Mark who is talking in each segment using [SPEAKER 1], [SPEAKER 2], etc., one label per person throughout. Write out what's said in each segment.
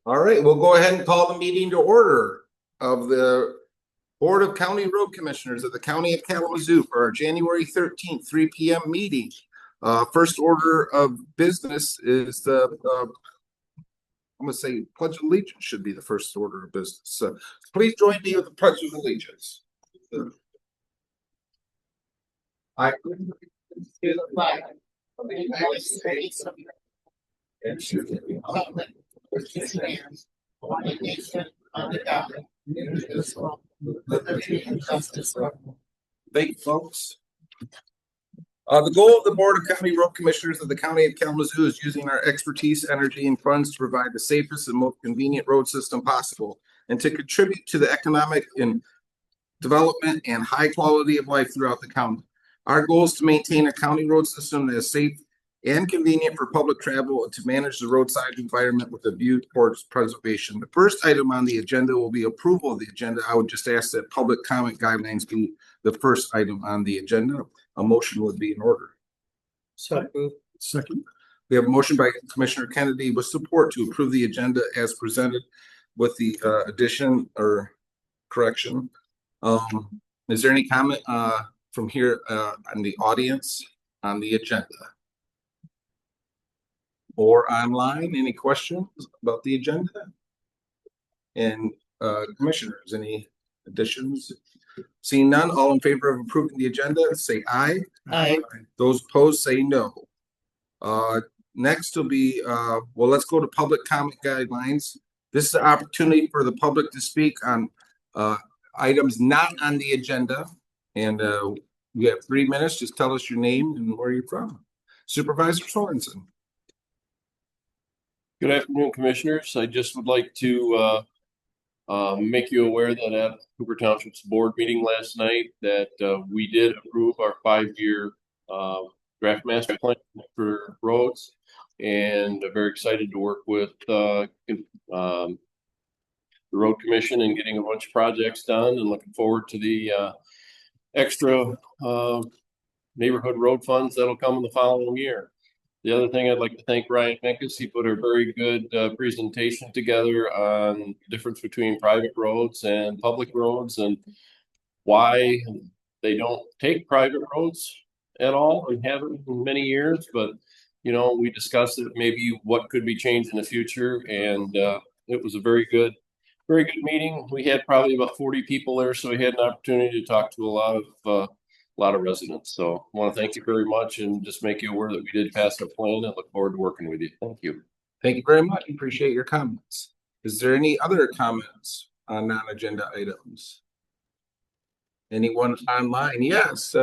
[SPEAKER 1] All right, we'll go ahead and call the meeting to order of the Board of County Road Commissioners of the County of Kalamazoo for our January 13th, 3 p.m. meeting. First order of business is I'm going to say Pledge of Allegiance should be the first order of business. So please join me with the Pledge of Allegiance. I to the flag of the United States of America and to the republic which stands one nation under God, indivisible, with liberty and justice for all. Thank you, folks. The goal of the Board of County Road Commissioners of the County of Kalamazoo is using our expertise, energy, and funds to provide the safest and most convenient road system possible and to contribute to the economic and development and high quality of life throughout the county. Our goal is to maintain a county road system that is safe and convenient for public travel and to manage the roadside environment with a view towards preservation. The first item on the agenda will be approval of the agenda. I would just ask that public comment guidelines be the first item on the agenda. A motion would be in order. Second. We have a motion by Commissioner Kennedy with support to approve the agenda as presented with the addition or correction. Is there any comment from here on the audience on the agenda or online? Any questions about the agenda? And commissioners, any additions? Seeing none, all in favor of approving the agenda, say aye.
[SPEAKER 2] Aye.
[SPEAKER 1] Those opposed, say no. Next will be, well, let's go to public comment guidelines. This is an opportunity for the public to speak on items not on the agenda. And you have 3 minutes. Just tell us your name and where you're from. Supervisor Sorensen.
[SPEAKER 3] Good afternoon, Commissioners. I just would like to make you aware that at Hoover Township's board meeting last night that we did approve our 5-year draft master plan for roads, and I'm very excited to work with the road commission and getting a bunch of projects done, and looking forward to the extra neighborhood road funds that'll come in the following year. The other thing I'd like to thank Ryan Menkes. He put a very good presentation together on the difference between private roads and public roads and why they don't take private roads at all and haven't in many years. But, you know, we discussed it, maybe what could be changed in the future. And it was a very good meeting. We had probably about 40 people there, so we had an opportunity to talk to a lot of residents. So I want to thank you very much and just make you aware that we did pass our plan and look forward to working with you. Thank you.
[SPEAKER 1] Thank you very much. Appreciate your comments. Is there any other comments on non-agenda items? Anyone online? Yes.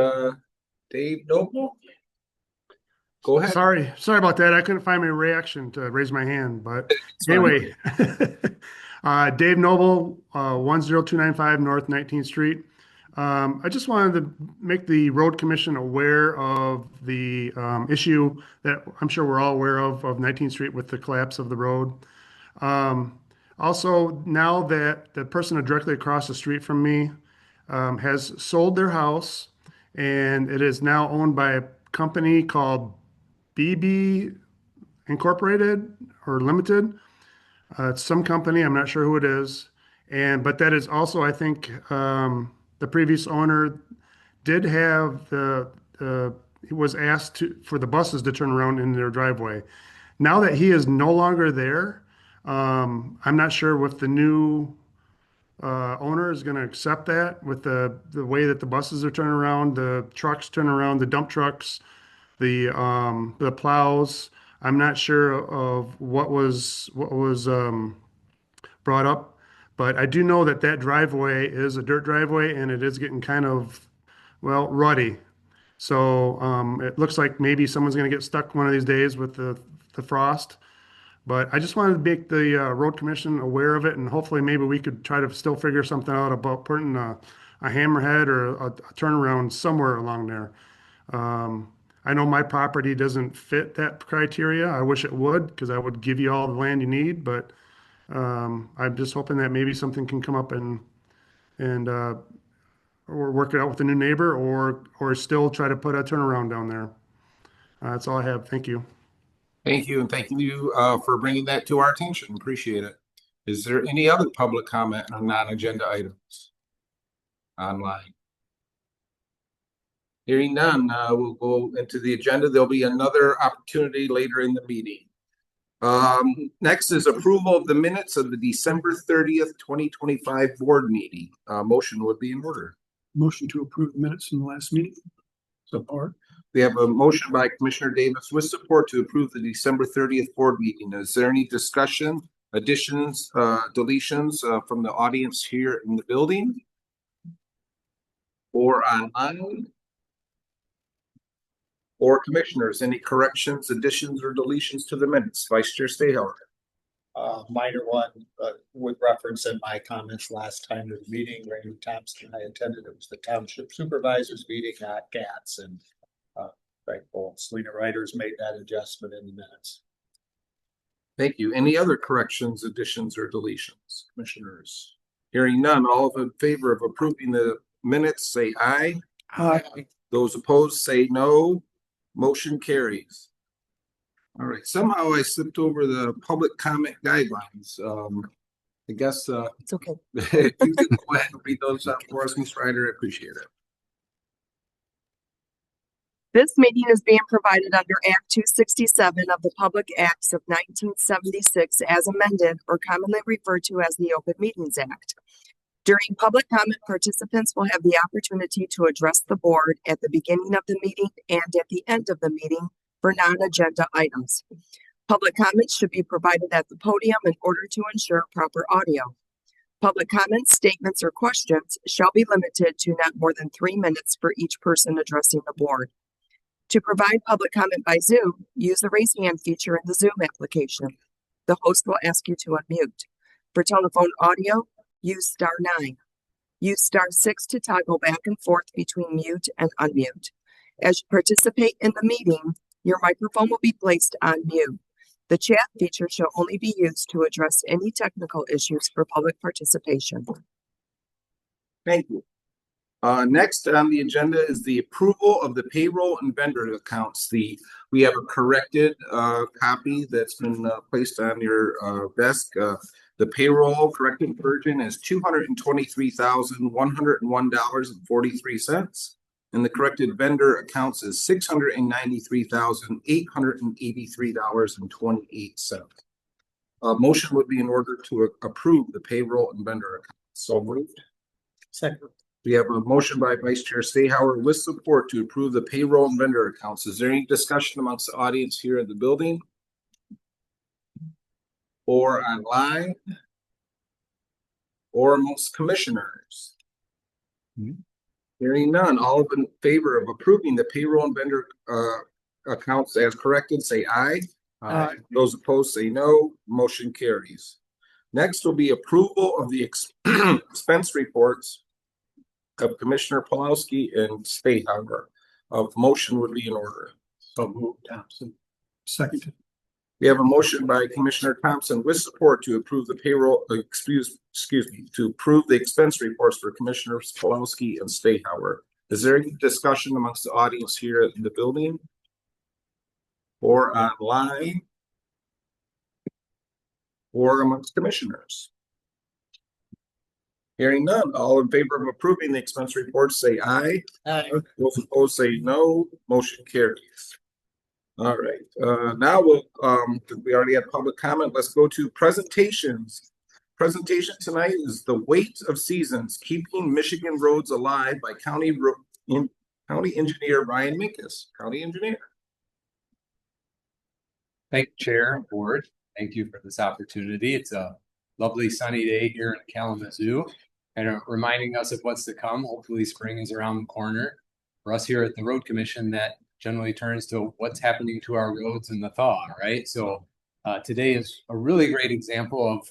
[SPEAKER 1] Dave Noble. Go ahead.
[SPEAKER 2] Sorry about that. I couldn't find my reaction to raise my hand, but anyway, Dave Noble, 10295 North 19th Street. I just wanted to make the road commission aware of the issue that I'm sure we're all aware of 19th Street with the collapse of the road. Also, now that the person directly across the street from me has sold their house, and it is now owned by a company called BB Incorporated or Limited. It's some company, I'm not sure who it is. But that is also, I think, the previous owner did have he was asked for the buses to turn around in their driveway. Now that he is no longer there, I'm not sure if the new owner is going to accept that with the way that the buses are turning around, the trucks turn around, the dump trucks, the plows. I'm not sure of what was brought up. But I do know that driveway is a dirt driveway, and it is getting kind of, well, ruddy. So it looks like maybe someone's going to get stuck one of these days with the frost. But I just wanted to make the road commission aware of it, and hopefully maybe we could try to still figure something out about putting a hammerhead or a turnaround somewhere along there. I know my property doesn't fit that criteria. I wish it would, because I would give you all the land you need, but I'm just hoping that maybe something can come up and or work it out with the new neighbor, or still try to put a turnaround down there. That's all I have. Thank you.
[SPEAKER 1] Thank you, and thank you for bringing that to our attention. Appreciate it. Is there any other public comment on non-agenda items online? Hearing none, we'll go into the agenda. There'll be another opportunity later in the meeting. Next is approval of the minutes of the December 30th, 2025 board meeting. Motion would be in order.
[SPEAKER 4] Motion to approve the minutes from the last meeting. Support.
[SPEAKER 1] We have a motion by Commissioner Davis with support to approve the December 30th board meeting. Is there any discussion, additions, deletions from the audience here in the building or online? Or commissioners, any corrections, additions, or deletions to the minutes? Vice Chair Stayhauer.
[SPEAKER 5] Minor one, with reference in my comments last time of the meeting, Randy Thompson and I attended. It was the township supervisors meeting, not GATS, and Frank Bolts, Lena Ryder's made that adjustment in the minutes.
[SPEAKER 1] Thank you. Any other corrections, additions, or deletions, commissioners? Hearing none, all in favor of approving the minutes, say aye.
[SPEAKER 4] Aye.
[SPEAKER 1] Those opposed, say no. Motion carries. All right, somehow I slipped over the public comment guidelines. I guess
[SPEAKER 6] It's okay.
[SPEAKER 1] if you could go ahead and read those up for us, Ms. Ryder, I appreciate it.
[SPEAKER 6] This meeting is being provided under Act 267 of the Public Acts of 1976 as amended, or commonly referred to as the Open Meetings Act. During public comment, participants will have the opportunity to address the board at the beginning of the meeting and at the end of the meeting for non-agenda items. Public comments should be provided at the podium in order to ensure proper audio. Public comments, statements, or questions shall be limited to not more than 3 minutes for each person addressing the board. To provide public comment by Zoom, use the raise hand feature in the Zoom application. The host will ask you to unmute. For telephone audio, use *9. Use *6 to toggle back and forth between mute and unmute. As you participate in the meeting, your microphone will be placed on mute. The chat feature shall only be used to address any technical issues for public participation.
[SPEAKER 1] Thank you. Next on the agenda is the approval of the payroll and vendor accounts. We have a corrected copy that's been placed on your desk. The payroll corrected version is $223,101.43, and the corrected vendor accounts is $693,883.28. Motion would be in order to approve the payroll and vendor accounts. So moved.
[SPEAKER 5] Second.
[SPEAKER 1] We have a motion by Vice Chair Stayhauer with support to approve the payroll and vendor accounts. Is there any discussion amongst the audience here in the building or online or amongst commissioners? Hearing none, all in favor of approving the payroll and vendor accounts as corrected, say aye.
[SPEAKER 4] Aye.
[SPEAKER 1] Those opposed, say no. Motion carries. Next will be approval of the expense reports of Commissioner Pulowski and Stayhauer. Motion would be in order.
[SPEAKER 4] So moved, Thompson. Second.
[SPEAKER 1] We have a motion by Commissioner Thompson with support to approve the payroll, excuse me, to approve the expense reports for Commissioners Pulowski and Stayhauer. Is there any discussion amongst the audience here in the building or online or amongst commissioners? Hearing none, all in favor of approving the expense reports, say aye.
[SPEAKER 5] Aye.
[SPEAKER 1] Those opposed, say no. Motion carries. All right, now we already had public comment. Let's go to presentations. Presentation tonight is The Weight of Seasons, Keeping Michigan Roads Alive by County Engineer Ryan Minkus. County Engineer.
[SPEAKER 7] Thank you, Chair and Board. Thank you for this opportunity. It's a lovely sunny day here in Kalamazoo and reminding us of what's to come. Hopefully spring is around the corner. For us here at the Road Commission, that generally turns to what's happening to our roads in the thaw, right? So today is a really great example of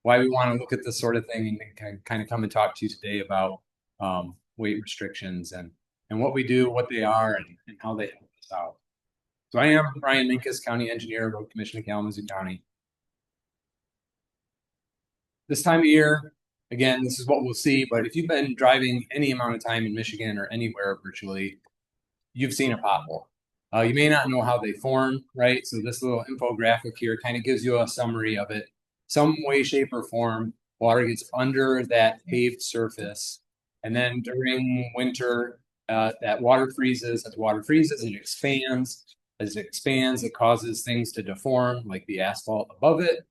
[SPEAKER 7] why we want to look at this sort of thing and kind of come and talk to you today about weight restrictions and what we do, what they are, and how they help us out. So I am Ryan Minkus, County Engineer, Road Commission of Kalamazoo County. This time of year, again, this is what we'll see, but if you've been driving any amount of time in Michigan or anywhere virtually, you've seen a pothole. You may not know how they form, right? So this little infographic here kind of gives you a summary of it. Some way, shape, or form, water gets under that paved surface. And then during winter, that water freezes. As water freezes, it expands. As it expands, it causes things to deform, like the asphalt above it.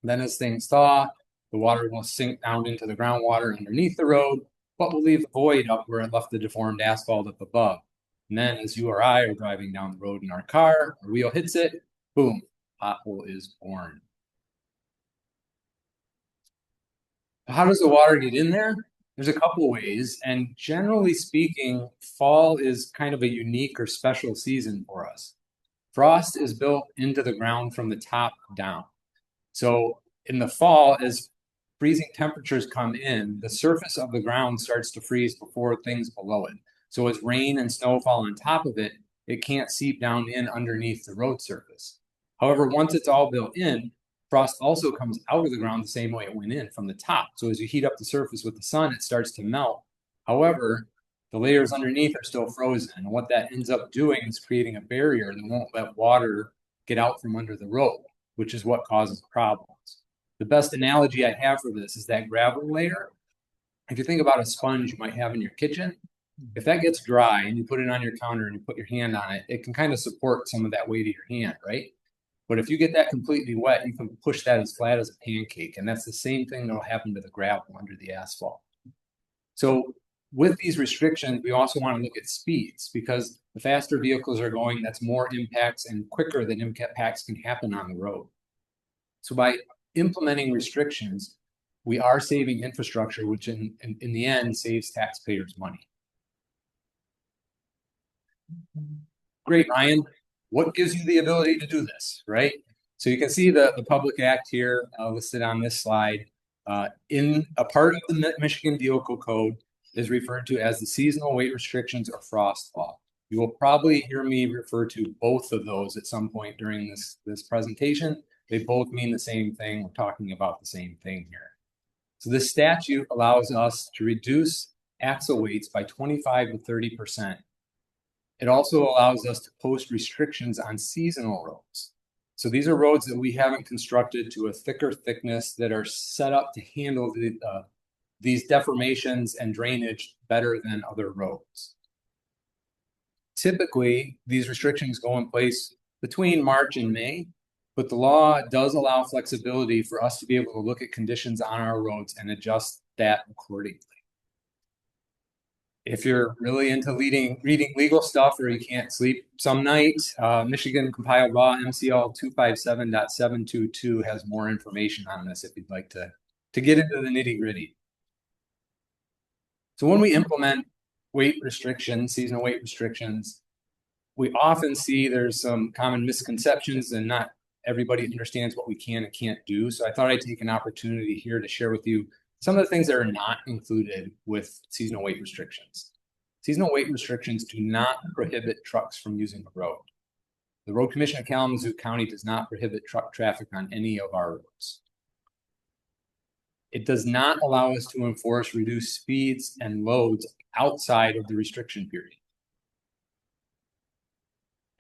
[SPEAKER 7] Then as things thaw, the water will sink down into the groundwater underneath the road, but will leave a void up where it left the deformed asphalt up above. And then as you or I are driving down the road in our car, our wheel hits it, boom, pothole is born. How does the water get in there? There's a couple ways, and generally speaking, fall is kind of a unique or special season for us. Frost is built into the ground from the top down. So in the fall, as freezing temperatures come in, the surface of the ground starts to freeze before things below it. So as rain and snow fall on top of it, it can't seep down in underneath the road surface. However, once it's all built in, frost also comes out of the ground the same way it went in, from the top. So as you heat up the surface with the sun, it starts to melt. However, the layers underneath are still frozen. And what that ends up doing is creating a barrier that won't let water get out from under the road, which is what causes problems. The best analogy I have for this is that gravel layer. If you think about a sponge you might have in your kitchen, if that gets dry and you put it on your counter and you put your hand on it, it can kind of support some of that weight of your hand, right? But if you get that completely wet, you can push that as flat as a pancake. And that's the same thing that'll happen to the gravel under the asphalt. So with these restrictions, we also want to look at speeds, because the faster vehicles are going, that's more impacts and quicker than impacts can happen on the road. So by implementing restrictions, we are saving infrastructure, which in the end saves taxpayers money. Great, Ryan. What gives you the ability to do this, right? So you can see the Public Act here listed on this slide. In a part of the Michigan Vehicle Code is referred to as the seasonal weight restrictions or frost law. You will probably hear me refer to both of those at some point during this presentation. They both mean the same thing. We're talking about the same thing here. So this statute allows us to reduce axle weights by 25 to 30%. It also allows us to post restrictions on seasonal roads. So these are roads that we haven't constructed to a thicker thickness that are set up to handle these deformations and drainage better than other roads. Typically, these restrictions go in place between March and May, but the law does allow flexibility for us to be able to look at conditions on our roads and adjust that accordingly. If you're really into reading legal stuff or you can't sleep some nights, Michigan Compiled Law MCL 257.722 has more information on this if you'd like to get into the nitty-gritty. So when we implement weight restrictions, seasonal weight restrictions, we often see there's some common misconceptions and not everybody understands what we can and can't do. So I thought I'd take an opportunity here to share with you some of the things that are not included with seasonal weight restrictions. Seasonal weight restrictions do not prohibit trucks from using the road. The Road Commission of Kalamazoo County does not prohibit truck traffic on any of our roads. It does not allow us to enforce reduced speeds and loads outside of the restriction period.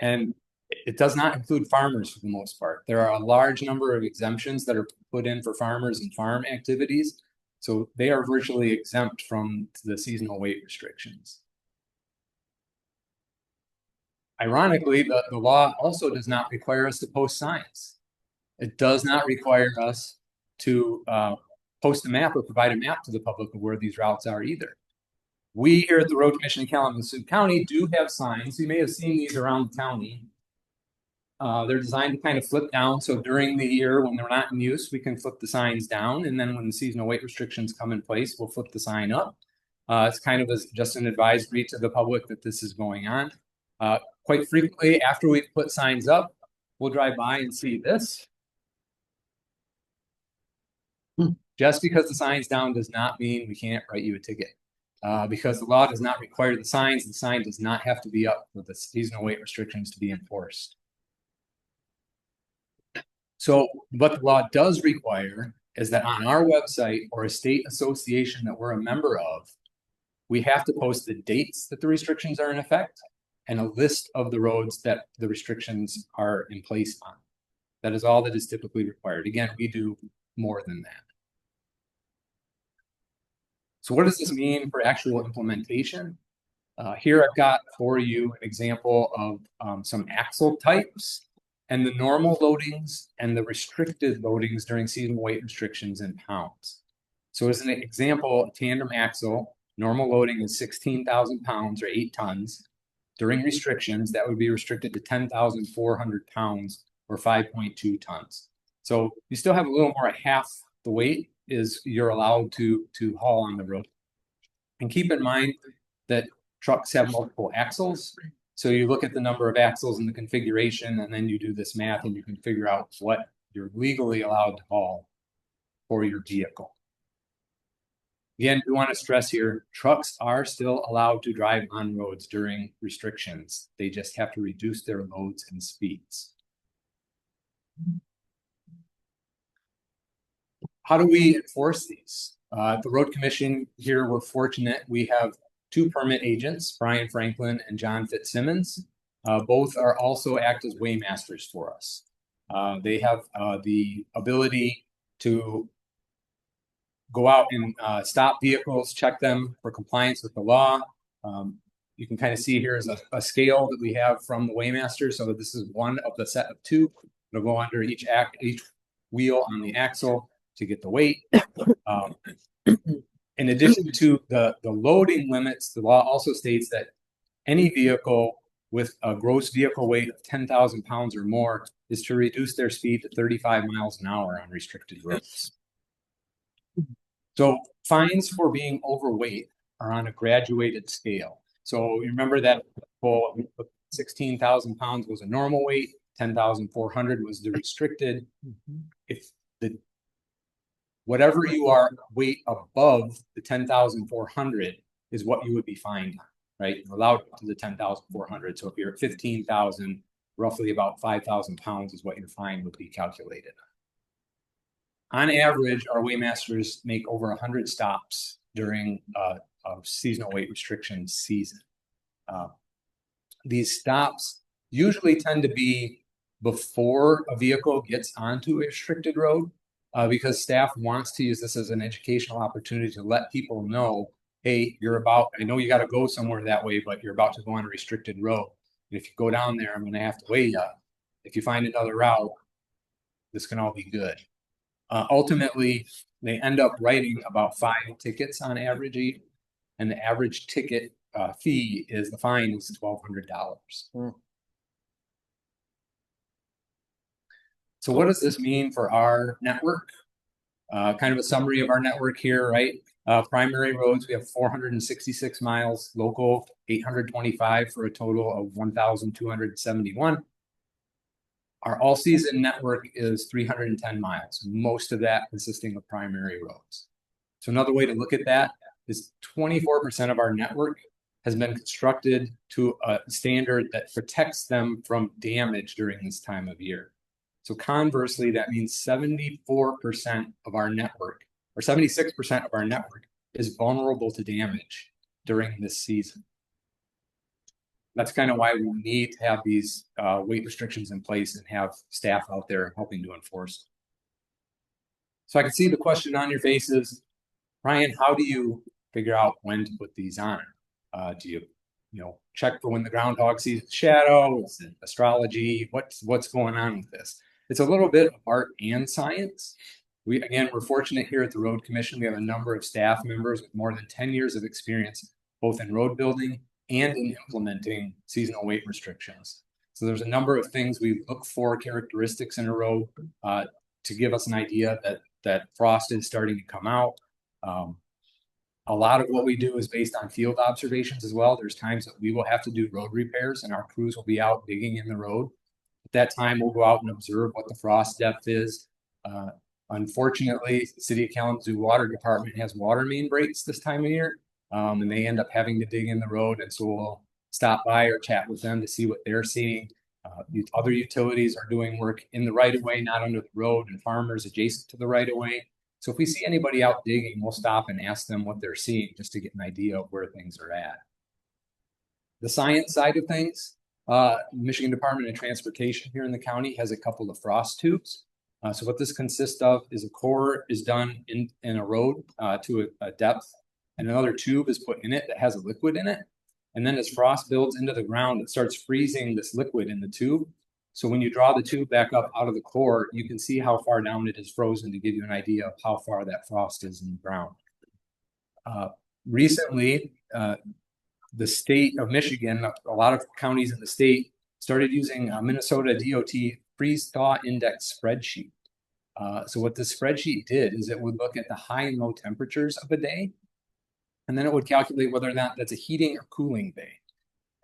[SPEAKER 7] And it does not include farmers for the most part. There are a large number of exemptions that are put in for farmers and farm activities. So they are virtually exempt from the seasonal weight restrictions. Ironically, the law also does not require us to post signs. It does not require us to post a map or provide a map to the public of where these routes are either. We here at the Road Commission in Kalamazoo County do have signs. You may have seen these around the county. They're designed to kind of flip down. So during the year when they're not in use, we can flip the signs down. And then when the seasonal weight restrictions come in place, we'll flip the sign up. It's kind of just an advisory to the public that this is going on. Quite frequently, after we've put signs up, we'll drive by and see this. Just because the sign's down does not mean we can't write you a ticket. Because the law does not require the sign does not have to be up for the seasonal weight restrictions to be enforced. So what the law does require is that on our website or a state association that we're a member of, we have to post the dates that the restrictions are in effect and a list of the roads that the restrictions are in place on. That is all that is typically required. Again, we do more than that. So what does this mean for actual implementation? Here I've got for you an example of some axle types and the normal loadings and the restricted loadings during seasonal weight restrictions in pounds. So as an example, a tandem axle, normal loading is 16,000 pounds or 8 tons. During restrictions, that would be restricted to 10,400 pounds or 5.2 tons. So you still have a little more, half the weight is you're allowed to haul on the road. And keep in mind that trucks have multiple axles. So you look at the number of axles in the configuration, and then you do this math and you can figure out what you're legally allowed to haul for your vehicle. Again, we want to stress here, trucks are still allowed to drive on roads during restrictions. They just have to reduce their loads and speeds. How do we enforce these? The Road Commission here, we're fortunate. We have 2 permit agents, Brian Franklin and John Fitzsimmons. Both are also act as waymasters for us. They have the ability to go out and stop vehicles, check them for compliance with the law. You can kind of see here is a scale that we have from the Waymaster. So this is one of the set of 2. It'll go under each wheel on the axle to get the weight. In addition to the loading limits, the law also states that any vehicle with a gross vehicle weight of 10,000 pounds or more is to reduce their speed to 35 miles an hour on restricted roads. So fines for being overweight are on a graduated scale. So remember that 16,000 pounds was a normal weight, 10,400 was the restricted. If whatever you are weight above the 10,400 is what you would be fined on, right? You're allowed up to the 10,400. So if you're at 15,000, roughly about 5,000 pounds is what your fine would be calculated. On average, our waymasters make over 100 stops during a seasonal weight restriction season. These stops usually tend to be before a vehicle gets onto a restricted road, because staff wants to use this as an educational opportunity to let people know, hey, I know you got to go somewhere that way, but you're about to go on a restricted road. And if you go down there, I'm going to have to weigh you. If you find another route, this can all be good. Ultimately, they end up writing about 5 tickets on average, and the average ticket fee is the fine is $1,200. So what does this mean for our network? Kind of a summary of our network here, right? Primary roads, we have 466 miles, local 825 for a total of 1,271. Our all-season network is 310 miles, most of that consisting of primary roads. So another way to look at that is 24% of our network has been constructed to a standard that protects them from damage during this time of year. So conversely, that means 74% of our network, or 76% of our network, is vulnerable to damage during this season. That's kind of why we need to have these weight restrictions in place and have staff out there helping to enforce. So I can see the question on your faces, Ryan, how do you figure out when to put these on? Do you check for when the groundhog sees the shadow? Is it astrology? What's going on with this? It's a little bit of art and science. We're fortunate here at the Road Commission. We have a number of staff members with more than 10 years of experience, both in road building and in implementing seasonal weight restrictions. So there's a number of things we look for characteristics in a road to give us an idea that frost is starting to come out. A lot of what we do is based on field observations as well. There's times that we will have to do road repairs and our crews will be out digging in the road. At that time, we'll go out and observe what the frost depth is. Unfortunately, the City of Kalamazoo Water Department has water main breaks this time of year, and they end up having to dig in the road. And so we'll stop by or chat with them to see what they're seeing. Other utilities are doing work in the right-of-way, not under the road, and farmers adjacent to the right-of-way. So if we see anybody out digging, we'll stop and ask them what they're seeing just to get an idea of where things are at. The science side of things, Michigan Department of Transportation here in the county has a couple of frost tubes. So what this consists of is a core is done in a road to a depth, and another tube is put in it that has a liquid in it. And then as frost builds into the ground, it starts freezing this liquid in the tube. So when you draw the tube back up out of the core, you can see how far down it is frozen to give you an idea of how far that frost is in the ground. Recently, the state of Michigan, a lot of counties in the state started using a Minnesota DOT freeze-thaw index spreadsheet. So what this spreadsheet did is it would look at the high and low temperatures of a day, and then it would calculate whether or not that's a heating or cooling day.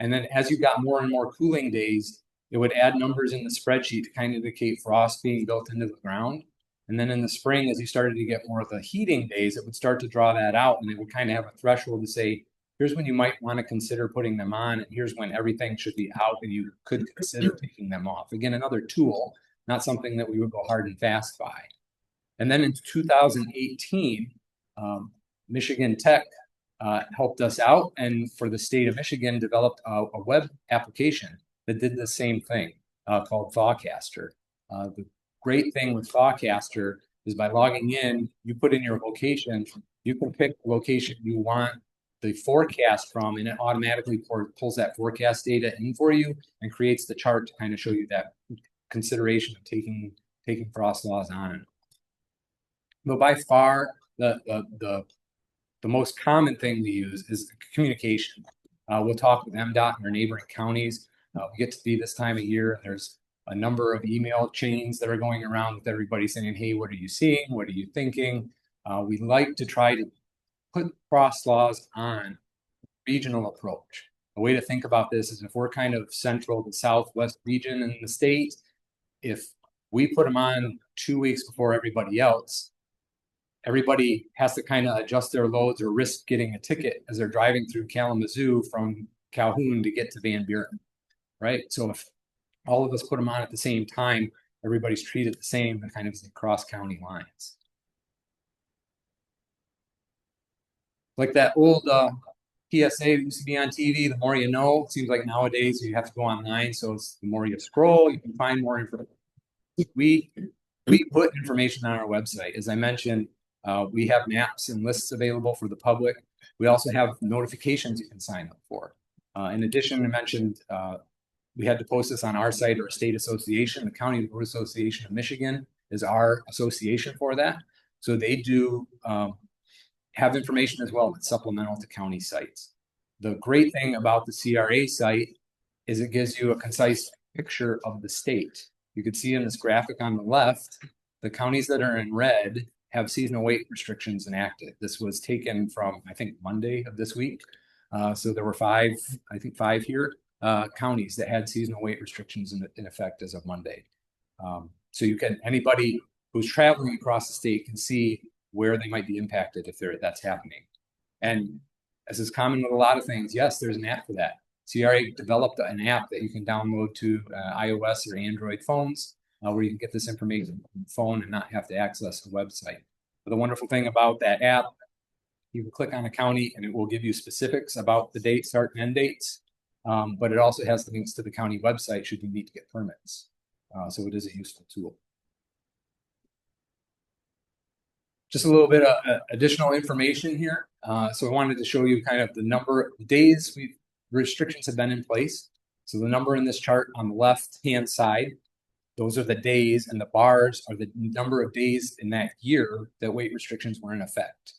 [SPEAKER 7] And then as you got more and more cooling days, it would add numbers in the spreadsheet to kind of indicate frost being built into the ground. And then in the spring, as you started to get more of the heating days, it would start to draw that out, and it would kind of have a threshold to say, here's when you might want to consider putting them on, and here's when everything should be out and you could consider taking them off. Again, another tool, not something that we would go hard and fast by. And then in 2018, Michigan Tech helped us out, and for the state of Michigan developed a web application that did the same thing called Thawcaster. The great thing with Thawcaster is by logging in, you put in your location, you can pick the location you want the forecast from, and it automatically pulls that forecast data in for you and creates the chart to kind of show you that consideration of taking frost laws on. But by far, the most common thing we use is communication. We'll talk with MDOT and our neighboring counties. We get to be this time of year. There's a number of email chains that are going around with everybody saying, hey, what are you seeing? What are you thinking? We like to try to put frost laws on regional approach. A way to think about this is if we're kind of central to southwest region in the state, if we put them on 2 weeks before everybody else, everybody has to kind of adjust their loads or risk getting a ticket as they're driving through Kalamazoo from Calhoun to get to Van Buren, right? So if all of us put them on at the same time, everybody's treated the same and kind of across county lines. Like that old PSA that used to be on TV, the more you know. It seems like nowadays you have to go online, so it's the more you scroll, you can find more information. We put information on our website. As I mentioned, we have maps and lists available for the public. We also have notifications you can sign up for. In addition, I mentioned we had to post this on our site or a state association. The County Road Association of Michigan is our association for that. So they do have information as well that's supplemental to county sites. The great thing about the CRA site is it gives you a concise picture of the state. You can see in this graphic on the left, the counties that are in red have seasonal weight restrictions enacted. This was taken from, I think, Monday of this week. So there were five here, counties that had seasonal weight restrictions in effect as of Monday. So anybody who's traveling across the state can see where they might be impacted if that's happening. And as is common with a lot of things, yes, there's an app for that. CRA developed an app that you can download to iOS or Android phones where you can get this information on the phone and not have to access a website. But the wonderful thing about that app, you can click on a county and it will give you specifics about the date, start and end dates. But it also has links to the county website should you need to get permits. So it is a useful tool. Just a little bit of additional information here. So I wanted to show you kind of the number of days restrictions have been in place. So the number in this chart on the left-hand side, those are the days, and the bars are the number of days in that year that weight restrictions were in effect.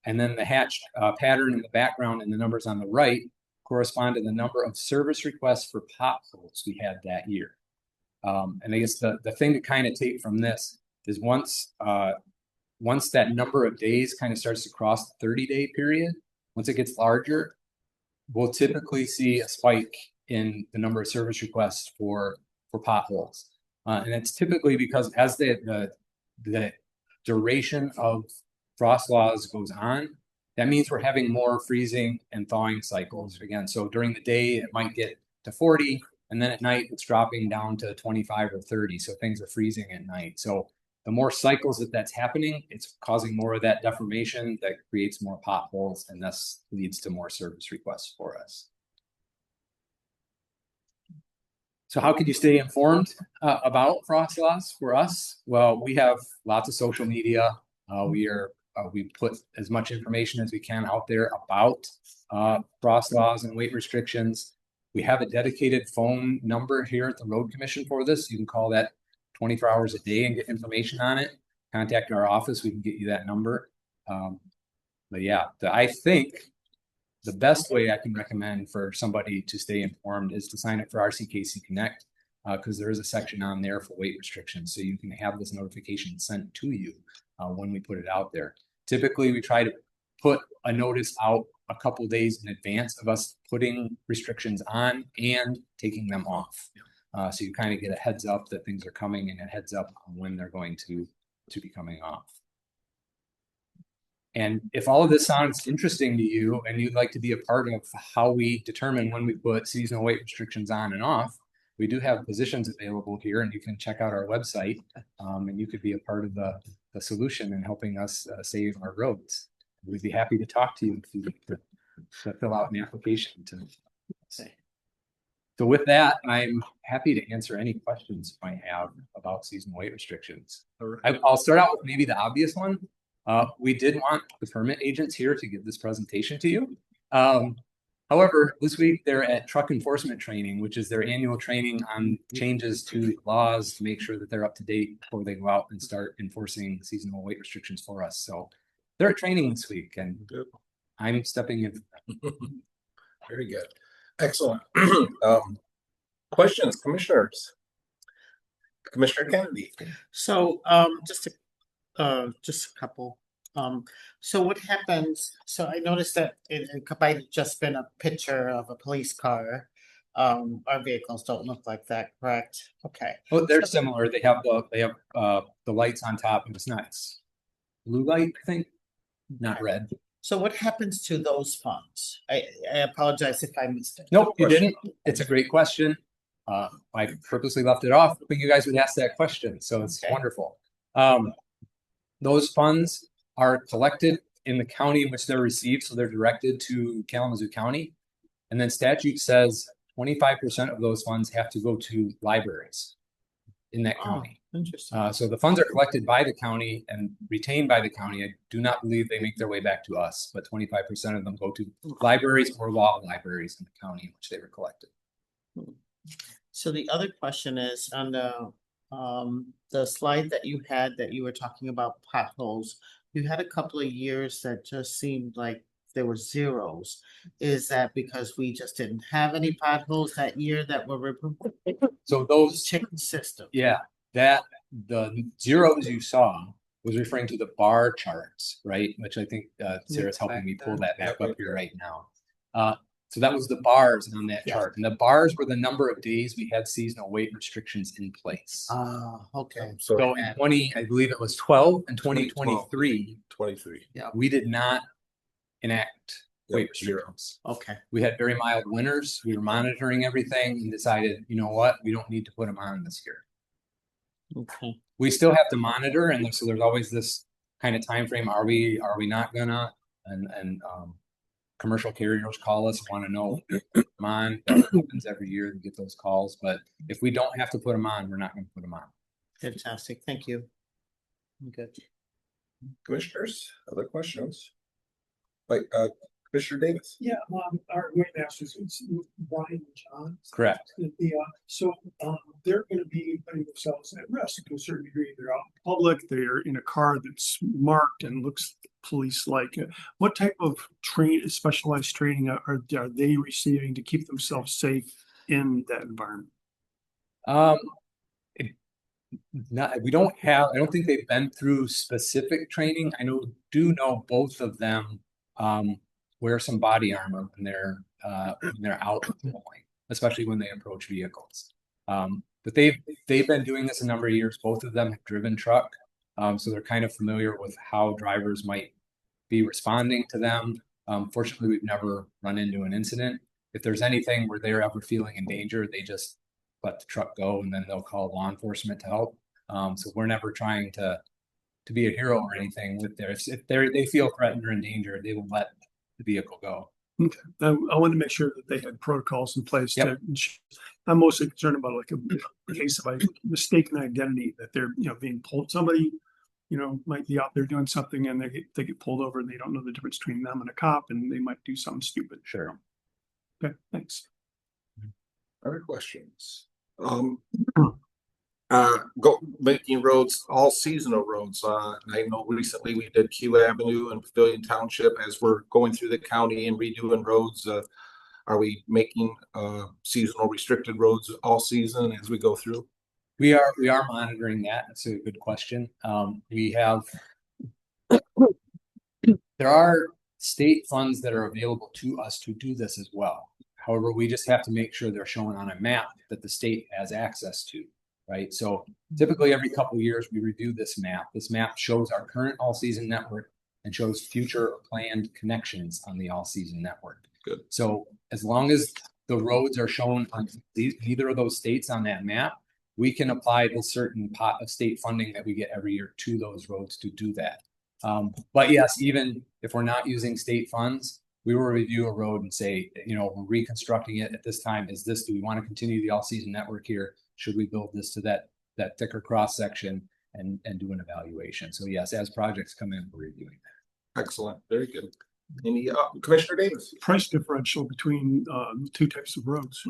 [SPEAKER 7] And then the hatched pattern in the background and the numbers on the right correspond to the number of service requests for potholes we had that year. And I guess the thing to kind of take from this is once that number of days kind of starts to cross the 30-day period, once it gets larger, we'll typically see a spike in the number of service requests for potholes. And it's typically because as the duration of frost laws goes on, that means we're having more freezing and thawing cycles again. So during the day, it might get to 40, and then at night, it's dropping down to 25 or 30. So things are freezing at night. So the more cycles that's happening, it's causing more of that deformation that creates more potholes and thus leads to more service requests for us. So how can you stay informed about frost laws for us? Well, we have lots of social media. We put as much information as we can out there about frost laws and weight restrictions. We have a dedicated phone number here at the Road Commission for this. You can call that 24 hours a day and get information on it. Contact our office. We can get you that number. But yeah, I think the best way I can recommend for somebody to stay informed is to sign up for RCKC Connect, because there is a section on there for weight restrictions. So you can have this notification sent to you when we put it out there. Typically, we try to put a notice out a couple days in advance of us putting restrictions on and taking them off. So you kind of get a heads up that things are coming and a heads up on when they're going to be coming off. And if all of this sounds interesting to you and you'd like to be a part of how we determine when we put seasonal weight restrictions on and off, we do have positions available here, and you can check out our website, and you could be a part of the solution in helping us save our roads. We'd be happy to talk to you if you'd like to fill out an application to say. So with that, I'm happy to answer any questions you might have about seasonal weight restrictions. I'll start out with maybe the obvious one. We did want the permit agents here to give this presentation to you. However, this week they're at truck enforcement training, which is their annual training on changes to laws to make sure that they're up to date before they go out and start enforcing seasonal weight restrictions for us. So they're at training this week, and I'm stepping in.
[SPEAKER 1] Very good. Excellent. Questions, commissioners? Commissioner Kennedy.
[SPEAKER 8] So, just a couple. So what happens? So I noticed that it might have just been a picture of a police car. Our vehicles don't look like that, correct? Okay.
[SPEAKER 7] Well, they're similar. They have the lights on top, and it's blue light, I think, not red.
[SPEAKER 8] So what happens to those funds? I apologize if I missed it.
[SPEAKER 7] Nope, you didn't. It's a great question. I purposely left it off, but you guys would ask that question, so it's wonderful. Those funds are collected in the county in which they're received, so they're directed to Kalamazoo County. And then statute says 25% of those funds have to go to libraries in that county.
[SPEAKER 8] Interesting.
[SPEAKER 7] So the funds are collected by the county and retained by the county. I do not believe they make their way back to us, but 25% of them go to libraries or law libraries in the county in which they were collected.
[SPEAKER 8] So the other question is on the slide that you had that you were talking about potholes. You had a couple of years that just seemed like there were zeros. Is that because we just didn't have any potholes that year that were removed?
[SPEAKER 7] So those,
[SPEAKER 8] Check the system.
[SPEAKER 7] yeah, that the zeros you saw was referring to the bar charts, right? Which I think Sarah's helping me pull that back up here right now. So that was the bars on that chart, and the bars were the number of days we had seasonal weight restrictions in place.
[SPEAKER 8] Okay.
[SPEAKER 7] So in I believe it was 12 and 2023,
[SPEAKER 1] 23.
[SPEAKER 7] we did not enact weight restrictions.
[SPEAKER 8] Okay.
[SPEAKER 7] We had very mild winters. We were monitoring everything and decided, you know what, we don't need to put them on this year.
[SPEAKER 8] Okay.
[SPEAKER 7] We still have to monitor, and so there's always this kind of time frame. Are we not gonna? And commercial carriers call us, want to know, come on. That happens every year to get those calls. But if we don't have to put them on, we're not going to put them on.
[SPEAKER 8] Fantastic. Thank you. I'm good.
[SPEAKER 1] Commissioners, other questions? Like Commissioner Davis.
[SPEAKER 4] Yeah, our weight masters, it's Brian and John.
[SPEAKER 7] Correct.
[SPEAKER 4] So they're going to be putting themselves at risk to a certain degree. They're out in public, they're in a car that's marked and looks police-like. What type of specialized training are they receiving to keep themselves safe in that environment?
[SPEAKER 7] We don't have, I don't think they've been through specific training. I do know both of them wear some body armor when they're out rolling, especially when they approach vehicles. But they've been doing this a number of years. Both of them have driven truck, so they're kind of familiar with how drivers might be responding to them. Fortunately, we've never run into an incident. If there's anything where they're ever feeling in danger, they just let the truck go, and then they'll call law enforcement to help. So we're never trying to be a hero or anything with if they feel threatened or in danger, they will let the vehicle go.
[SPEAKER 4] Okay, I wanted to make sure that they had protocols in place to,
[SPEAKER 7] Yep.
[SPEAKER 4] I'm mostly concerned about like a case of a mistaken identity that they're, being pulled, somebody, might be out there doing something and they get pulled over and they don't know the difference between them and a cop and they might do something stupid.
[SPEAKER 7] Sure.
[SPEAKER 4] Okay, thanks.
[SPEAKER 1] Other questions? Go making roads, all seasonal roads. I know recently we did Q Avenue and Pavilion Township. As we're going through the county and redoing roads, are we making seasonal restricted roads all season as we go through?
[SPEAKER 7] We are monitoring that. That's a good question. We have, there are state funds that are available to us to do this as well. However, we just have to make sure they're shown on a map that the state has access to, right? So typically every couple of years we review this map. This map shows our current all-season network and shows future planned connections on the all-season network.
[SPEAKER 1] Good.
[SPEAKER 7] So as long as the roads are shown on either of those states on that map, we can apply the certain pot of state funding that we get every year to those roads to do that. But yes, even if we're not using state funds, we will review a road and say, we're reconstructing it at this time. Do we want to continue the all-season network here? Should we build this to that thicker cross section and do an evaluation? So yes, as projects come in, we're reviewing that.
[SPEAKER 1] Excellent, very good. Any Commissioner Davis?
[SPEAKER 4] Price differential between two types of roads.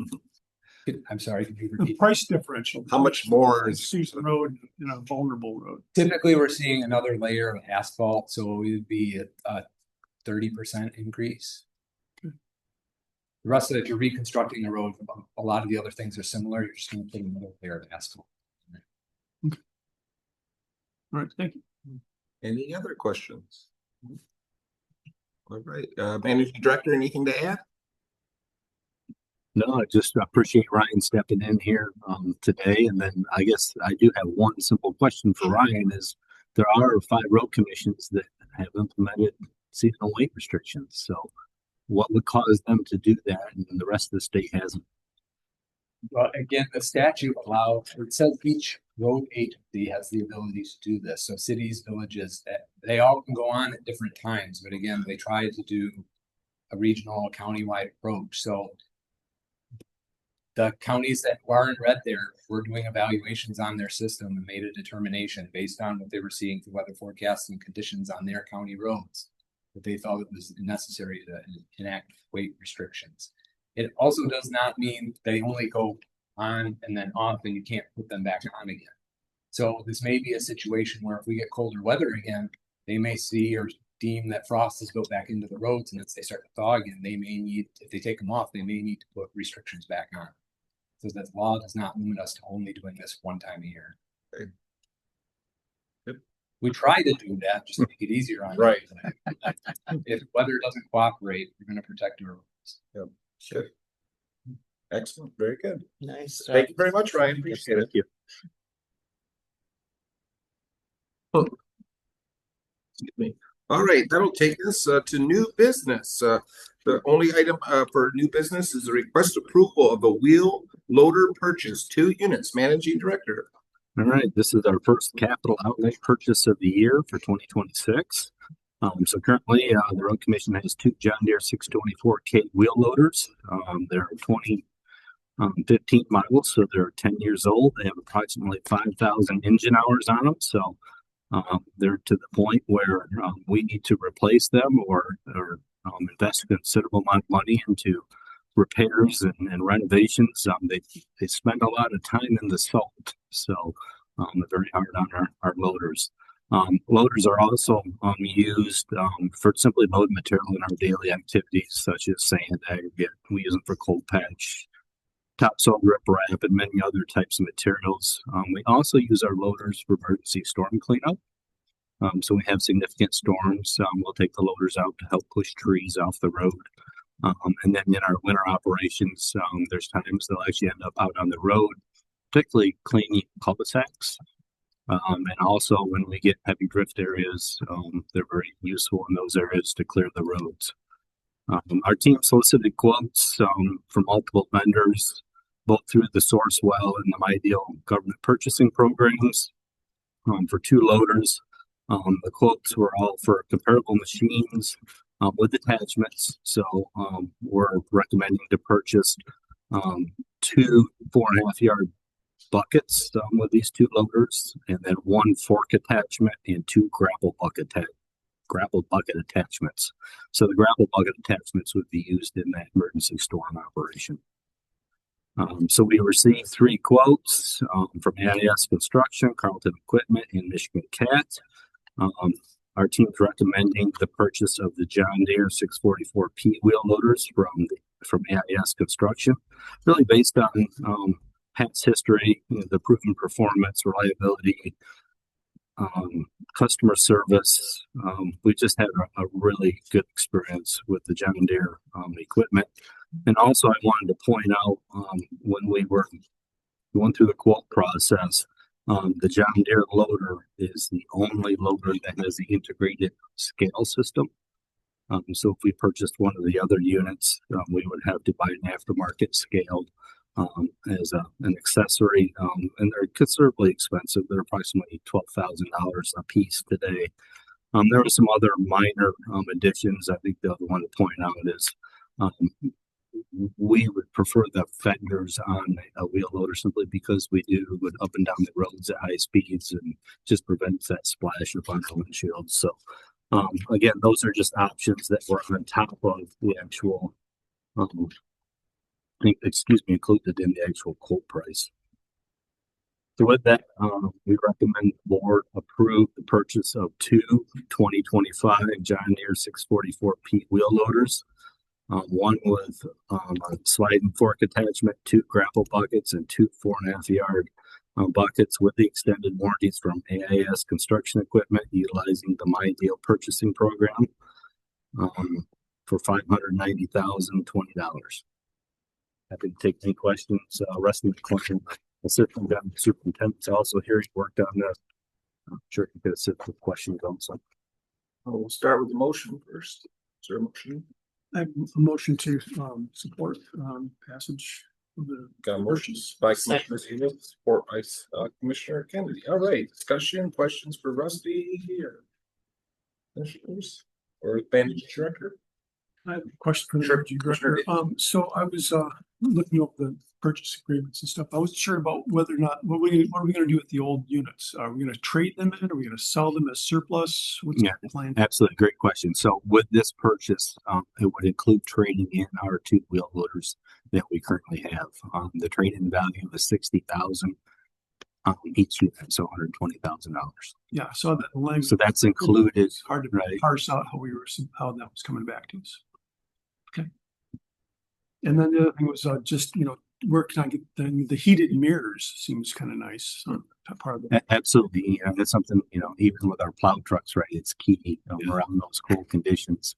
[SPEAKER 7] I'm sorry, could you
[SPEAKER 4] The
[SPEAKER 7] repeat?
[SPEAKER 4] price differential.
[SPEAKER 1] How much more
[SPEAKER 4] A
[SPEAKER 1] is
[SPEAKER 4] season road, vulnerable road.
[SPEAKER 7] Typically, we're seeing another layer of asphalt, so it would be a 30% increase.
[SPEAKER 4] Okay.
[SPEAKER 7] The rest of it, if you're reconstructing the road, a lot of the other things are similar. You're just going to put another layer of asphalt.
[SPEAKER 4] All right, thank you.
[SPEAKER 1] any other questions? All right, Managing Director, anything to add?
[SPEAKER 9] No, I just appreciate Ryan stepping in here today. And then I guess I do have one simple question for Ryan is there are 5 road commissions that have implemented seasonal weight restrictions. So what would cause them to do that and the rest of the state hasn't?
[SPEAKER 7] Well, again, the statute allows, it says each road agency has the ability to do this. So cities, villages, they all can go on at different times. But again, they try to do a regional, countywide approach. So the counties that are in red there were doing evaluations on their system and made a determination based on what they were seeing through weather forecasts and conditions on their county roads that they thought it was necessary to enact weight restrictions. It also does not mean they only go on and then off and you can't put them back on again. So this may be a situation where if we get colder weather again, they may see or deem that frost has built back into the roads, and as they start to thaw again, they may need, if they take them off, they may need to put restrictions back on. So that law does not limit us to only doing this one time a year.
[SPEAKER 1] Okay. Yep.
[SPEAKER 7] We try to do that just to make it easier on
[SPEAKER 1] Right.
[SPEAKER 7] them. If weather doesn't cooperate, we're going to protect our roads.
[SPEAKER 1] Yep. Good. Excellent, very good.
[SPEAKER 8] Nice.
[SPEAKER 1] Thank you very much, Ryan. Appreciate it.
[SPEAKER 9] Thank you.
[SPEAKER 1] Excuse me. All right, that'll take us to new business. The only item for new business is the request approval of a wheel loader purchase, 2 units. Managing Director.
[SPEAKER 9] All right, this is our first capital outlay purchase of the year for 2026. So currently, the Road Commission has 2 John Deere 624K wheel loaders. They're 2015 models, so they're 10 years old. They have approximately 5,000 engine hours on them. So they're to the point where we need to replace them or invest a considerable amount of money into repairs and renovations. They spend a lot of time in the salt, so they're very hard on our loaders. Loaders are also used for simply load material in our daily activities, such as sand, aggregate. We use them for cold patch, topsoil riprap, and many other types of materials. We also use our loaders for emergency storm cleanup. So we have significant storms. We'll take the loaders out to help push trees off the road. And then in our winter operations, there's times they'll actually end up out on the road, particularly cleaning cul-de-sacs. And also when we get heavy drift areas, they're very useful in those areas to clear the roads. Our team solicited quotes from multiple vendors, both through the Sourcewell and the MyDeal government purchasing programs for 2 loaders. The quotes were all for comparable machines, with attachments. So we're recommending to purchase two 4.5 yard buckets with these two loaders, and then one fork attachment and two grapple bucket attachments. So the grapple bucket attachments would be used in that emergency storm operation. So we received 3 quotes from AIS Construction, Carlton Equipment, and Michigan Cat. Our team's recommending the purchase of the John Deere 644P wheel loaders from AIS Construction, really based on past history, the proven performance, reliability, customer service. We just had a really good experience with the John Deere equipment. And also I wanted to point out, when we were going through the quote process, the John Deere loader is the only loader that has the integrated scale system. So if we purchased one of the other units, we would have to buy an aftermarket scale as an accessory, and they're considerably expensive. They're approximately $12,000 a piece today. There were some other minor additions. I think the other one to point out is we would prefer the fenders on a wheel loader simply because we do go up and down the roads at high speeds and just prevents that splash up on the windshield. So again, those are just options that were on top of the actual included in the actual quote price. So with that, we recommend the board approve the purchase of two 2025 John Deere 644P wheel loaders. One with a sliding fork attachment, 2 grapple buckets, and 2 4.5 yard buckets with the extended warranties from AIS Construction Equipment, utilizing the My Deal purchasing program for $590,020. Happy to take any questions. Rest of the question, Assistant Deputy Superintendent's also here. He worked on that. I'm sure he could assist with questions also.
[SPEAKER 1] We'll start with the motion first. Is there a motion?
[SPEAKER 4] I have a motion to support passage of the
[SPEAKER 1] Got a motion by Commissioner Stevens, support by Commissioner Kennedy. All right, discussion, questions for Rusty here. Commissioners or Bandage Director?
[SPEAKER 4] I have a question for the
[SPEAKER 1] Sure,
[SPEAKER 4] Energy Director. So I was looking up the purchase agreements and stuff. I wasn't sure about whether or not what are we going to do with the old units? Are we going to trade them in? Are we going to sell them as surplus? What's the plan?
[SPEAKER 9] Absolutely, great question. So with this purchase, it would include trading in our 2 wheel loaders that we currently have. The trade-in value is $60,000 each unit, so $120,000.
[SPEAKER 4] Yeah, I saw that language.
[SPEAKER 9] So that's included.
[SPEAKER 4] It's hard to
[SPEAKER 9] right?
[SPEAKER 4] parse out how that was coming back to us. Okay. And then the other thing was just, where can I get the heated mirrors? Seems kind of nice. Part of the
[SPEAKER 9] Absolutely. That's something, even with our plow trucks, right? It's key around those cold conditions.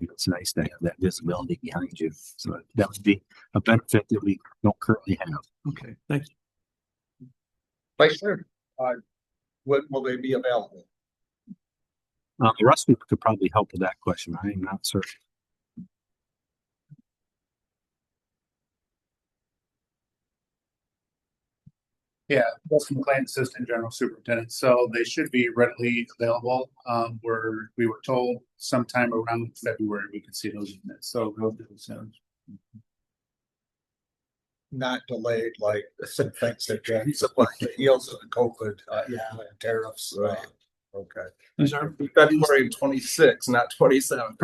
[SPEAKER 9] It's nice to have that visibility behind you. So that would be a benefit that we don't currently have.
[SPEAKER 4] Okay, thank you.
[SPEAKER 1] Vice Chair, when will they be available?
[SPEAKER 9] Rusty could probably help with that question. I am not certain.
[SPEAKER 10] Yeah, Justin McLean, Assistant General Superintendent. So they should be readily available. We were told sometime around February we could see those units. So they'll do it soon.
[SPEAKER 5] Not delayed like some things that Jack supply the heels of the COVID, and tariffs.
[SPEAKER 1] Right.
[SPEAKER 5] Okay.
[SPEAKER 4] These are
[SPEAKER 1] February 26, not 27.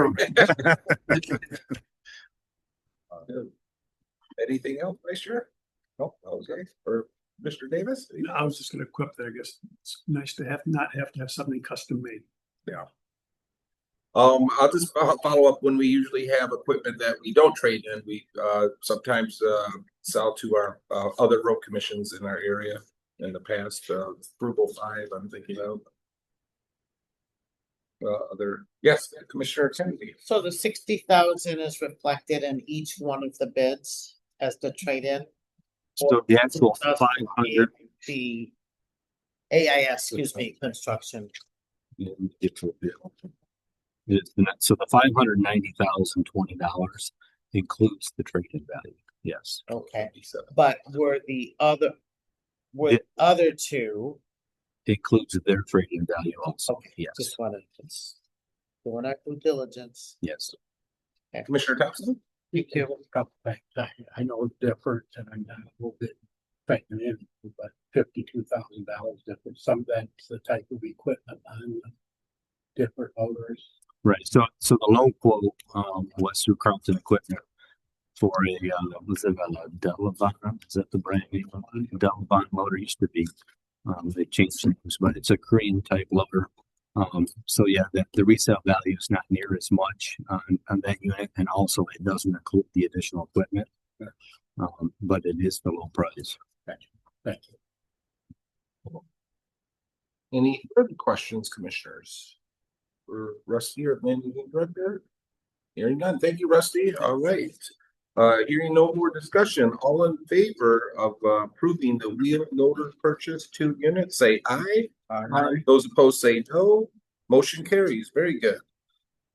[SPEAKER 1] Anything else, Vice Chair? No, okay. Or Mr. Davis?
[SPEAKER 4] I was just going to equip that. I guess it's nice to not have to have something custom made.
[SPEAKER 1] Yeah. I'll just follow up when we usually have equipment that we don't trade in. We sometimes sell to our other road commissions in our area in the past. Frugal 5, I'm thinking of. Yes, Commissioner Kennedy.
[SPEAKER 8] So the 60,000 is reflected in each one of the bids as the trade-in?
[SPEAKER 9] So the actual 500.
[SPEAKER 8] The AIS, construction.
[SPEAKER 9] So the $590,020 includes the trade-in value. Yes.
[SPEAKER 8] Okay, but were the other two?
[SPEAKER 9] Includes their trade-in value also.
[SPEAKER 8] Okay,
[SPEAKER 9] Yes.
[SPEAKER 8] just wanted to. doing our due diligence.
[SPEAKER 9] Yes.
[SPEAKER 1] Commissioner Thompson?
[SPEAKER 10] Couple things. I know it's different and I'm not a little bit factoring in, but $52,000 difference. Some of that's the type of equipment on different motors.
[SPEAKER 9] Right. So the low quote was through Carlton Equipment for a was it a Delavon? Is that the brand name? Delavon motor used to be. They changed names, but it's a Korean type loader. So yeah, the resale value is not near as much on that unit, and also it doesn't include the additional equipment. But it is the low price.
[SPEAKER 10] Thank you.
[SPEAKER 1] Any further questions, commissioners? For Rusty or managing director? Hearing none. Thank you, Rusty. All right. Hearing no more discussion, all in favor of approving the wheel loader purchase 2 units, say aye. Aye. Those opposed say no. Motion carries. Very good.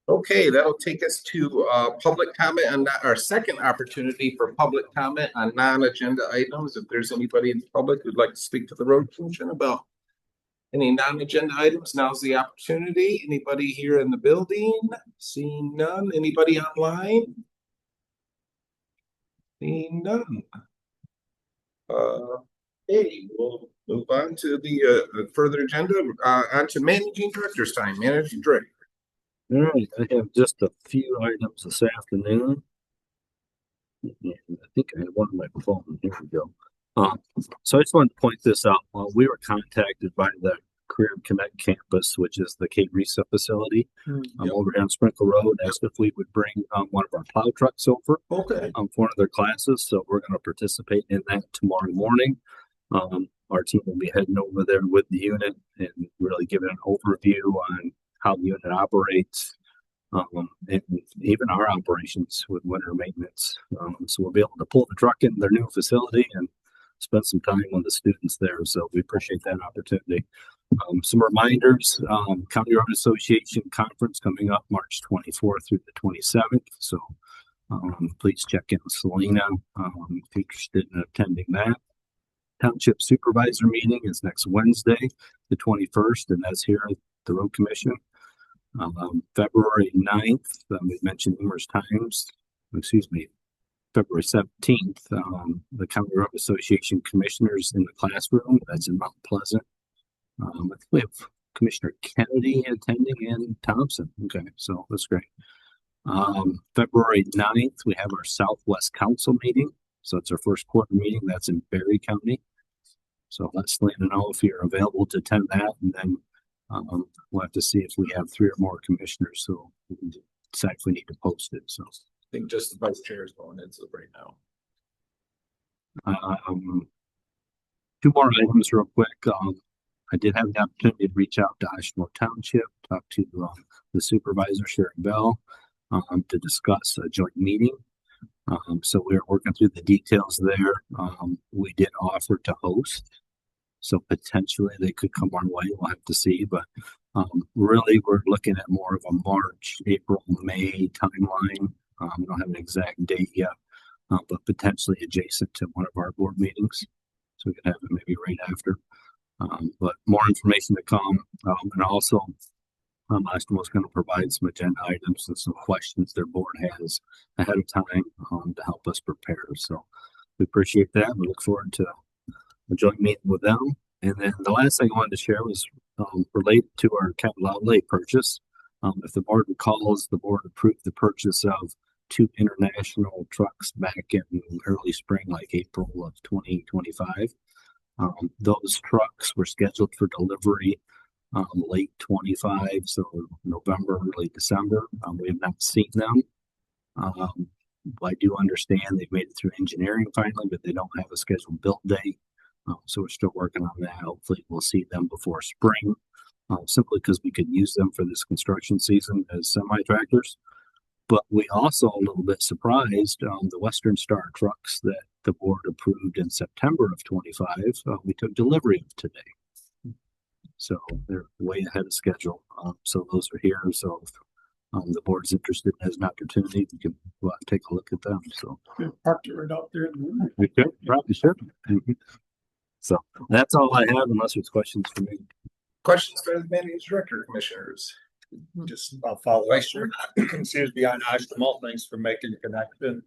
[SPEAKER 1] Okay, that'll take us to public comment on our second opportunity for public comment on non-agenda items. If there's anybody in the public who'd like to speak to the road commission about any non-agenda items, now's the opportunity. Anybody here in the building? Seeing none. Anybody online? Seeing none. Hey, we'll move on to the further agenda. On to managing director's time. Managing director.
[SPEAKER 9] All right, I have just a few items this afternoon. And I think I have one on my phone. Here we go. So I just wanted to point this out. We were contacted by the Career Connect campus, which is the Kate Risa facility over here on Sprinkle Road, asked if we would bring one of our plow trucks over
[SPEAKER 1] Okay.
[SPEAKER 9] for one of their classes. So we're going to participate in that tomorrow morning. Our team will be heading over there with the unit and really giving an overview on how the unit operates, and even our operations with winter maintenance. So we'll be able to pull the truck in their new facility and spend some time with the students there. So we appreciate that opportunity. Some reminders, County Road Association conference coming up March 24th through the 27th. So please check in with Selena if you're interested in attending that. Township Supervisor meeting is next Wednesday, the 21st, and that's here at the Road Commission. February 9th, we've mentioned numerous times, February 17th, the County Road Association Commissioners in the classroom. That's in Mount Pleasant. I think we have Commissioner Kennedy attending and Thompson. Okay, so that's great. February 9th, we have our Southwest Council meeting. So it's our first quarter meeting. That's in Berry County. So let Selena know if you're available to attend that. And then we'll have to see if we have 3 or more commissioners. So we can decide if we need to post it. So
[SPEAKER 1] I think just the vice chair is going into it right now.
[SPEAKER 9] 2 more items real quick. I did have the opportunity to reach out to Ashmore Township, talk to the supervisor, Sherry Bell, to discuss a joint meeting. So we're working through the details there. We did offer to host, so potentially they could come our way. We'll have to see, but really we're looking at more of a March, April, May timeline. We don't have an exact date yet, but potentially adjacent to one of our board meetings, so we can have it maybe right after. But more information to come, and also Ashton was going to provide some agenda items and some questions their board has ahead of time to help us prepare. So we appreciate that. We look forward to a joint meeting with them. And then the last thing I wanted to share was related to our capital outlay purchase. If the board recalls, the board approved the purchase of 2 international trucks back in early spring, like April of 2025. Those trucks were scheduled for delivery late 25, so November, early December. We have not seen them. I do understand they've made it through engineering finally, but they don't have a scheduled build date. So we're still working on that. Hopefully we'll see them before spring, simply because we could use them for this construction season as semi-tractors. But we also a little bit surprised the Western Star trucks that the board approved in September of 25. We took delivery of today. So they're way ahead of schedule. So those are here. So if the board's interested and has an opportunity, we can go out and take a look at them. So
[SPEAKER 4] Parked it right out there.
[SPEAKER 9] we could, probably should. So that's all I have, unless there's questions for me.
[SPEAKER 1] Questions for the managing director, commissioners?
[SPEAKER 5] just follow up. Excuse me, on Ashtamalt, thanks for making the connection.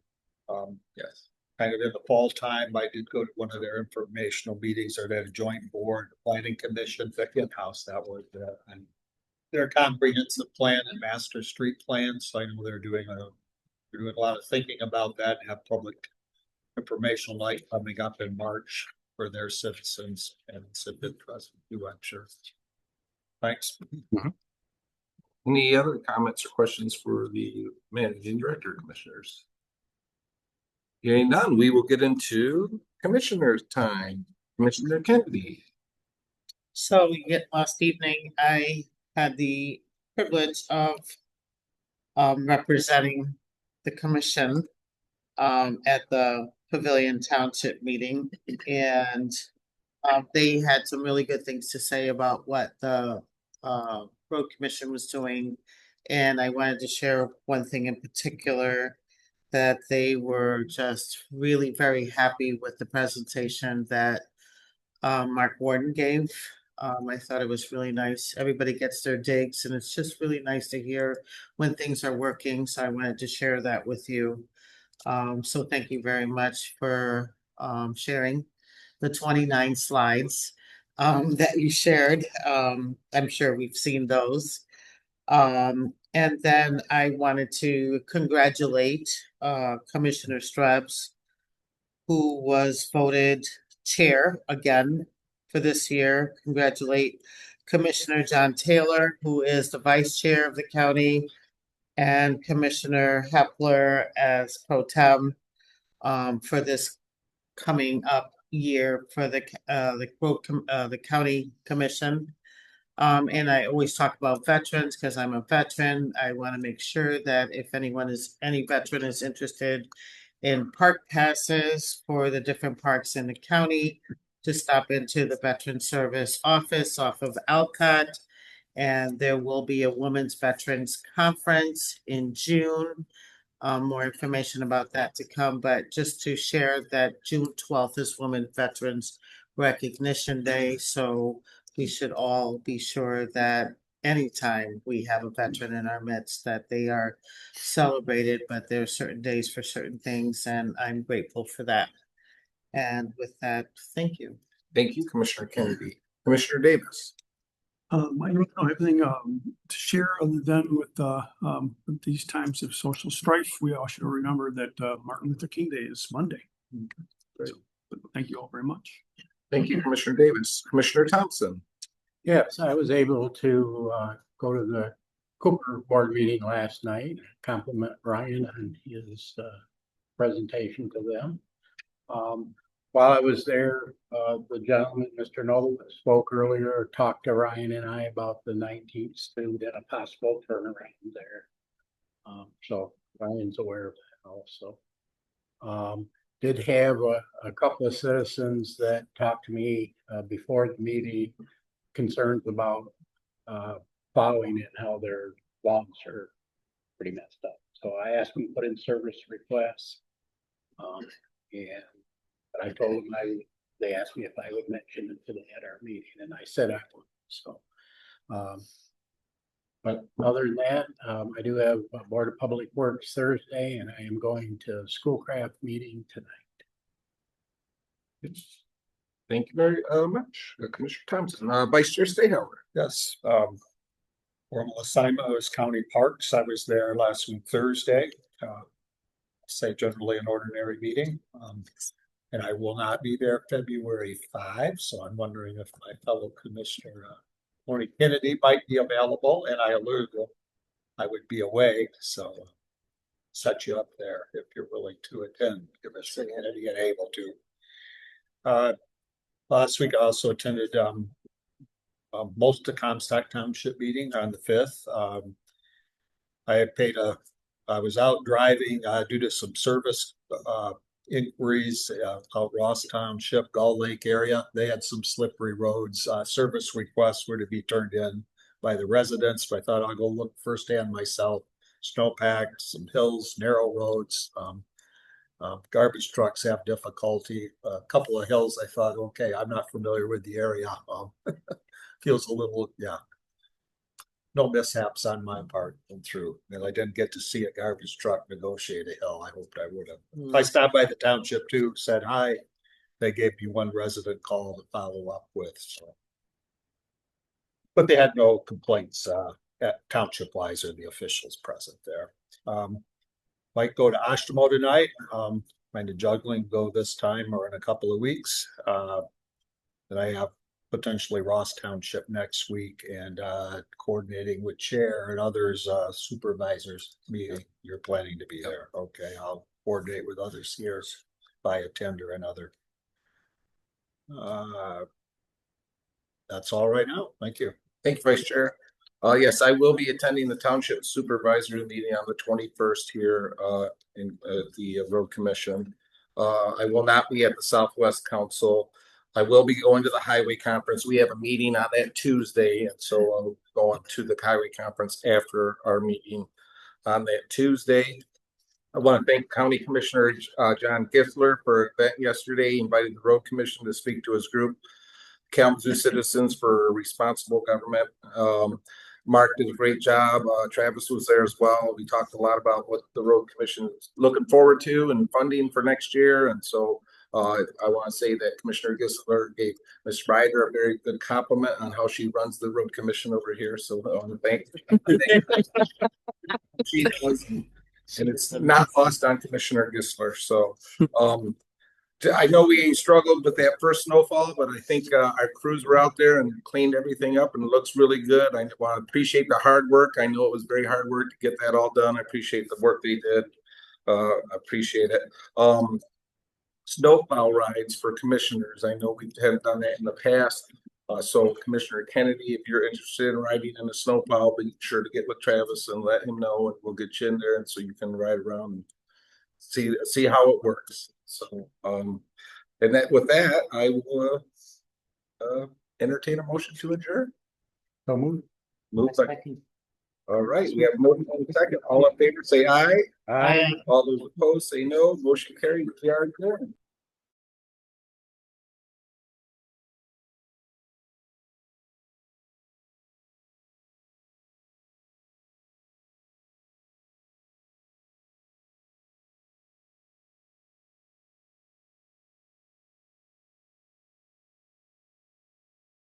[SPEAKER 3] Yes.
[SPEAKER 5] Kind of in the fall time, I did go to one of their informational meetings or their joint board planning commission, the in-house, that was, and their comprehensive plan and master street plan, so I know they're doing a lot of thinking about that, and have public informational night coming up in March for their citizens, and it's a big trust too, I'm sure. Thanks.
[SPEAKER 1] Any other comments or questions for the managing director, commissioners? Hearing none, we will get into commissioners' time. Commissioner Kennedy.
[SPEAKER 8] So last evening, I had the privilege of representing the commission at the Pavilion Township meeting, and they had some really good things to say about what the road commission was doing. And I wanted to share one thing in particular, that they were just really very happy with the presentation that Mark Warden gave. I thought it was really nice. Everybody gets their digs, and it's just really nice to hear when things are working. So I wanted to share that with you. So thank you very much for sharing the 29 slides that you shared. I'm sure we've seen those. And then I wanted to congratulate Commissioner Straubs, who was voted chair again for this year. Congratulate Commissioner John Taylor, who is the vice chair of the county, and Commissioner Hepler as pro tem for this coming up year for the county commission. And I always talk about veterans because I'm a veteran. I want to make sure that if any veteran is interested in park passes for the different parks in the county, to stop into the Veteran Service office off of Alcott. And there will be a Women's Veterans Conference in June. More information about that to come, but just to share that June 12th is Women Veterans Recognition Day. So we should all be sure that anytime we have a veteran in our midst, that they are celebrated, but there are certain days for certain things, and I'm grateful for that. And with that, thank you.
[SPEAKER 1] Thank you, Commissioner Kennedy. Commissioner Davis.
[SPEAKER 4] I don't have anything to share other than with these times of social strife, we all should remember that Martin Luther King Day is Monday.
[SPEAKER 1] Great.
[SPEAKER 4] So, thank you all very much.
[SPEAKER 1] Thank you, Commissioner Davis. Commissioner Thompson.
[SPEAKER 11] Yes, I was able to go to the Cooper board meeting last night, compliment Ryan on his presentation to them. While I was there, the gentleman, Mr. Noble, that spoke earlier, talked to Ryan and I about the 19th student and a possible turnaround there. So Ryan's aware of that also. Did have a couple of citizens that talked to me before the meeting, concerns about plowing and how their lawns are pretty messed up. So I asked them to put in service requests. But I told them they asked me if I would mention it today at our meeting, and I said I would. So, but other than that, I do have a Board of Public Works Thursday, and I am going to Schoolcraft meeting tonight.
[SPEAKER 1] Thank you very much, Commissioner Thompson. Vice Chair Stayhauer.
[SPEAKER 5] Yes, formal assignment was County Parks. I was there last week, Thursday. Say generally an ordinary meeting. And I will not be there February 5, so I'm wondering if my fellow Commissioner Lori Kennedy might be available, and I alluded I would be away, so set you up there if you're willing to attend, Commissioner Kennedy, and able to. Last week I also attended most of Comstock Township meeting on the 5th. I was out driving due to some service inquiries out Ross Township, Gull Lake area. They had some slippery roads. Service requests were to be turned in by the residents, but I thought I'll go look firsthand myself. Snowpack, some hills, narrow roads. Garbage trucks have difficulty. A couple of hills, I thought, okay, I'm not familiar with the area. Feels a little, no mishaps on my part and through, and I didn't get to see a garbage truck negotiate a hill. I hoped I would have. I stopped by the township too, said hi. They gave me one resident call to follow up with, so. But they had no complaints, at township wise or the officials present there. Might go to Ashtamo tonight, kind of juggling, go this time or in a couple of weeks. Then I have potentially Ross Township next week and, coordinating with chair and others, supervisors meeting. You're planning to be there. Okay, I'll coordinate with others here if I attend or another. That's all right now. Thank you.
[SPEAKER 1] Thank you, Vice Chair. Yes, I will be attending the Township Supervisor meeting on the 21st here in the Road Commission. I will not be at the Southwest Council. I will be going to the Highway Conference. We have a meeting on that Tuesday, and so I'll go on to the Highway Conference after our meeting on that Tuesday. I want to thank County Commissioner John Gifler for an event yesterday. He invited the Road Commission to speak to his group, Kalamazoo Citizens for Responsible Government. Mark did a great job. Travis was there as well. We talked a lot about what the Road Commission is looking forward to and funding for next year. And so I want to say that Commissioner Gisler gave Ms. Ryder a very good compliment on how she runs the Road Commission over here. So I want to thank she does, and it's not lost on Commissioner Gisler. So I know we struggled with that first snowfall, but I think our crews were out there and cleaned everything up and it looks really good. I want to appreciate the hard work. I know it was very hard work to get that all done. I appreciate the work they did. I appreciate it. Snowplow rides for commissioners. I know we haven't done that in the past. So Commissioner Kennedy, if you're interested in riding in a snowplow, be sure to get with Travis and let him know, and we'll get you in there and so you can ride around and see how it works. So, and that with that, I will entertain a motion to adjourn.
[SPEAKER 11] So move.
[SPEAKER 1] Move by. All right, we have a motion in a second. All in favor, say aye.
[SPEAKER 8] Aye.
[SPEAKER 1] All those opposed, say no. Motion carried. We are adjourned.